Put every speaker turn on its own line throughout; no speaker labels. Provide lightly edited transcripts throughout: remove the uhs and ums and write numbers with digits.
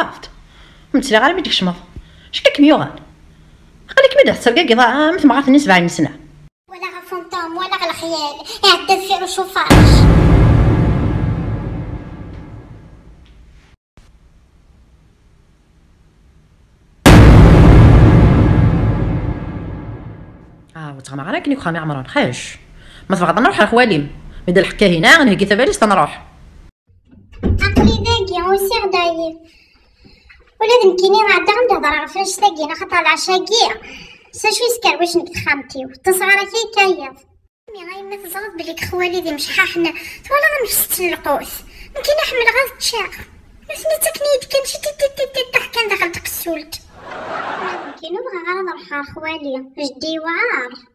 خافت متسلي غير بيدك شمض شكاك ميوغان قالك مدى تسرقاكي مثل ما غاث الناس بعين سنة
ولا غفونتوم ولا غالخيال يعدى الفير وشوفاش.
وتغمى غير كني خامي عمران خاش ما تبغى نروح لخواليم مدى الحكا هنا نهكي ثباليس تنروح
عقلي ذاكي ويسير داير ولازم كيني غادا غندهضر فاش تلاقينا خاطر العشاكية ساشو يسكر واش نبت خامتي وتصغرا كي كايض مي غايما تزرد بليك خواليدي مشحاحنا ولا غنفست القوس يمكن نحمل غاز تشاق نسني تكنيد كان شي تي كان دخلت قسولت يمكن نبغى غير نروح على خوالي جدي وعار.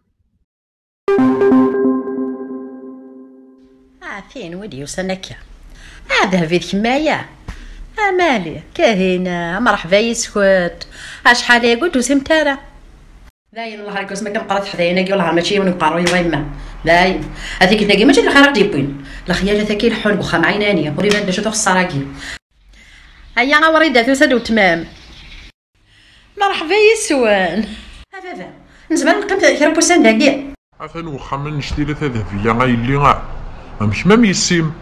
فين ودي وسنكا هذا في كمايا مالي كاهنة مرحبا يسكت شحال يقول وسمتارا باين الله عليك ما كنقرا حدايا ناقي والله ماشي ونقراو يما باين هذيك تلاقي ماشي الخير ديبوين الخيال هذاك يلحون بخام عينانيه وريبان باش تاخذ الصراقيل هيا غوريدات وسد وتمام مرحبا يسوان بابا نزمان نقيم كرا بوسان داكيا
عفان واخا ما نشتي لا ذهبيه غايلي مش مام يسيم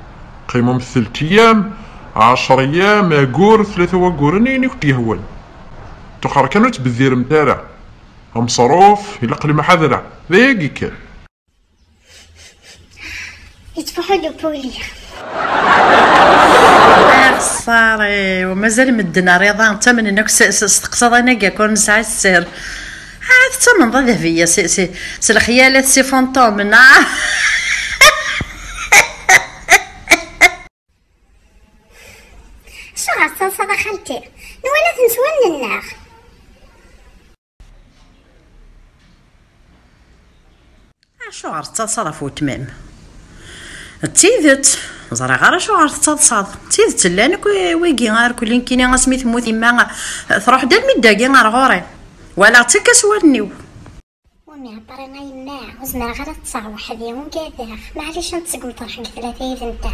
قيمهم 3 ايام 10 ايام اكور 3 واكور نيني كنت يهون تخر كانوا تبذير متارا مصروف الى قلي ما حذره ذاكي كان
يتفحوا له بولي
صاري ومازال مدنا رضا انت من انك استقصد انا كون نسعى السير عاد تمن ذهبيه سي الخيالات سي فونتوم
شو صدى خالتي ولا تنسون النار
شو عرفت تصرف وتمام تيدت زرا غير شو عرفت تصاد تيدت لانك ويكي غير كلين كيني غاسميت موت ما تروح دا المداكي غير غوري ولا تكس ورنيو
ومي عبرنا يما وزمر غير تصاوح هذه وكذا معليش نتسقم طرحك 3 نتاع